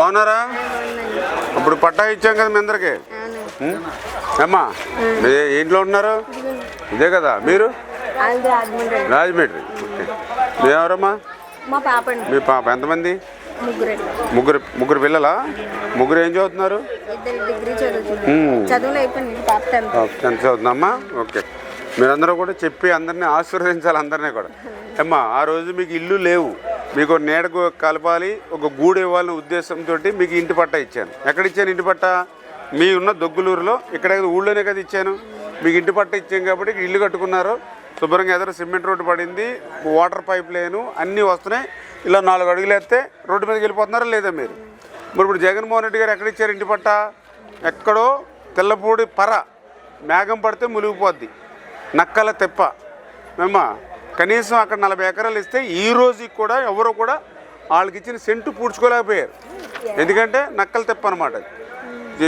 బాగున్నారా? ఇప్పుడు పట్టా ఇచ్చాం కదా మీ అందరికి. అమ్మా ఇంట్లో ఉన్నారు ఇదే కదా మీరు? రాజమండ్రి. ఓకే. మీరెవరమ్మా? మీ పాప ఎంతమంది? ముగ్గురు పిల్లలా? ముగ్గురు ఏం చదువుతున్నారు? 10th చదువుతుందమ్మా. ఓకే. మీరందరూ కూడా చెప్పి అందరినీ ఆశీర్వదించాలి అందరినీ కూడా. అమ్మా ఆ రోజు మీకు ఇల్లు లేవు, మీకు నీడ కలపాలి, ఒక గూడు ఇవ్వాలనే ఉద్దేశంతో మీకు ఇంటి పట్టా ఇచ్చాను. ఎక్కడ ఇచ్చాను ఇంటి పట్టా? మీ ఉన్న దొగ్గులూరులో, ఇక్కడ ఊళ్ళోనే కదా ఇచ్చాను. మీకు ఇంటి పట్టా ఇచ్చాను కాబట్టి ఇల్లు కట్టుకున్నారు. శుభ్రంగా ఎదురు సిమెంట్ రోడ్డు పడింది, వాటర్ పైప్ లైను అన్నీ వస్తున్నాయి. ఇలా 4 అడుగులు వేస్తే రోడ్డు మీదకి వెళ్ళిపోతున్నారా లేదా మీరు? మరి ఇప్పుడు జగన్మోహన్ రెడ్డి గారు ఎక్కడ ఇచ్చారు ఇంటి పట్టా? ఎక్కడో తెల్లపూడి పర, మేఘం పడితే మునిగిపోద్ది, నక్కల తెప్ప. మేమ్మా కనీసం అక్కడ 40 ఎకరాలు ఇస్తే ఈ రోజుకి కూడా ఎవరో కూడా వాళ్ళకి ఇచ్చిన సెంటు పూడ్చుకోలేకపోయారు. ఎందుకంటే నక్కల తెప్ప అనమాట.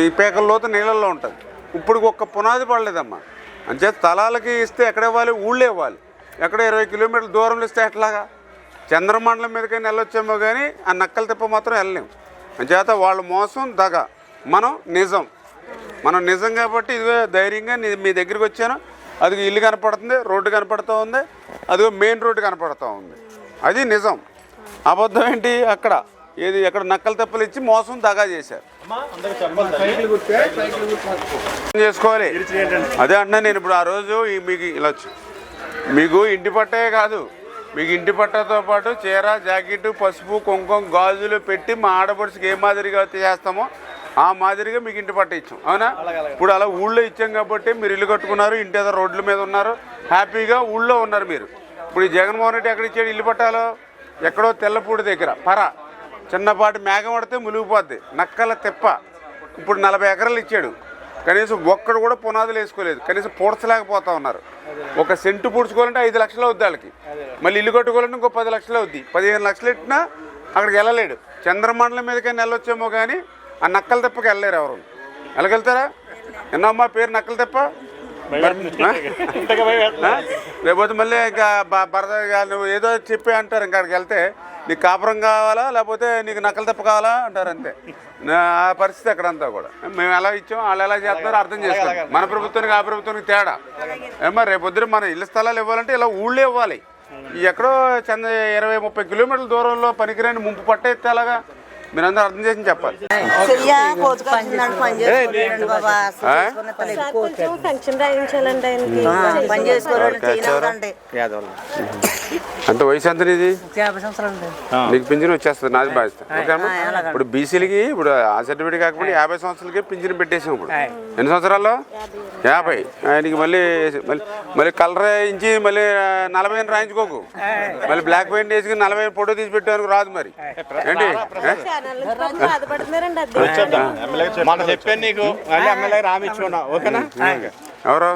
ఈ పేకల్లోతో నీళ్ళల్లో ఉంటుంది. ఇప్పుడు ఒక్క పునాది పడలేదమ్మా. అంతే స్థలాలకి ఇస్తే ఎక్కడ ఇవ్వాలి? ఊళ్ళో ఇవ్వాలి. ఎక్కడ 20 కిలోమీటర్ల దూరంలో ఇస్తే ఎట్లాగా? చంద్రమండలం మీదకైనా వెళ్ళొచ్చామో కానీ ఆ నక్కల తెప్ప మాత్రం వెళ్ళలేము. అంచేత వాళ్ళు మోసం దగ, మనం నిజం కాబట్టి ఇదిగో ధైర్యంగా మీ దగ్గరికి వచ్చాను. అది ఇల్లు కనపడుతుంది, రోడ్డు కనపడుతూ ఉంది, అదిగో మెయిన్ రోడ్డు కనపడుతూ ఉంది. అది నిజం. అబద్ధం ఏంటి? అక్కడ ఏది ఎక్కడ నక్కల తెప్పలు ఇచ్చి మోసం దగా చేశారు. చేసుకోవాలి. అదే అన్నా నేను ఇప్పుడు ఆ రోజు మీకు ఇలా మీకు ఇంటి పట్టే కాదు, మీకు ఇంటి పట్టతో పాటు చీర, జాకెట్, పసుపు, కుంకుమ, గాజులు పెట్టి మా ఆడపడుచుకి ఏ మాదిరిగా చేస్తామో ఆ మాదిరిగా మీకు ఇంటి పట్ట ఇచ్చాం. అవునా? ఇప్పుడు అలా ఊళ్ళో ఇచ్చాం కాబట్టి మీరు ఇల్లు కట్టుకున్నారు, ఇంటి ఏదో రోడ్ల మీద ఉన్నారు, హ్యాపీగా ఊళ్ళో ఉన్నారు మీరు. ఇప్పుడు ఈ జగన్మోహన్ రెడ్డి ఎక్కడ ఇచ్చాడు ఇల్లు పట్టాలో? ఎక్కడో తెల్లపూడి దగ్గర పర, చిన్నపాటి మేఘం పడితే మునిగిపోద్ది, నక్కల తెప్ప. ఇప్పుడు 40 ఎకరాలు ఇచ్చాడు. కనీసం ఒక్కడు కూడా పునాదులు వేసుకోలేదు, కనీసం పూడ్చలేకపోతా ఉన్నారు. ఒక సెంటు పూడ్చుకోవాలంటే 5 లక్షలు అవుద్ది వాళ్ళకి. మళ్ళీ ఇల్లు కట్టుకోవాలంటే ఇంకో 10 లక్షలు అవుద్ది. 15 లక్షలు ఇట్టినా అక్కడికి వెళ్ళలేడు. చంద్రమండలం మీదకైనా వెళ్ళొచ్చేమో కానీ ఆ నక్కల తెప్పకి వెళ్ళలేరు. ఎవరు వెళ్ళగలుగుతారా? ఎన్నమ్మా పేరు నక్కల తెప్ప? లేకపోతే మళ్ళీ ఇంకా భరత నువ్వు ఏదో చెప్పి అంటారు. ఇంకా అక్కడికి వెళ్తే నీకు కాపురం కావాలా లేకపోతే నీకు నక్కల తెప్ప కావాలా అంటారు. అంతే ఆ పరిస్థితి అక్కడంతా కూడా. మేము ఎలా ఇచ్చాం, వాళ్ళు ఎలా చేస్తున్నారో అర్థం చేసుకోవాలి. మన ప్రభుత్వానికి ఆ ప్రభుత్వానికి తేడా ఏమో. రేపొద్దున మన ఇళ్ళ స్థలాలు ఇవ్వాలంటే ఇలా ఊళ్ళో ఇవ్వాలి. ఎక్కడో 20-30 కిలోమీటర్ల దూరంలో పనికిరాని ముంపు పట్టేస్తే అలాగా మీరందరూ అర్థం చేసి చెప్పాలి. అంత వయసు ఎంత ఇది? నీకు పింఛన్ వచ్చేస్తుంది, నాది బాధ్యత. ఓకేమ్మా. ఇప్పుడు బీసీలకి ఇప్పుడు ఆ సర్టిఫికేట్ కాకపోతే 50 సంవత్సరాలకి పింఛన్ పెట్టేసాం. ఇప్పుడు ఎన్ని సంవత్సరాల్లో? 50. ఆయనకి మళ్ళీ కలర్ వేయించి మళ్ళీ 40 రాయించుకోకు. మళ్ళీ బ్లాక్ పెయింట్ వేసి 40 ఫోటో తీసి పెట్టడానికి రాదు. మరి ఏంటి చెప్పాను నీకు, ఎమ్మెల్యే రామిచ్చుకున్నా. ఓకేనా? ఎవరు?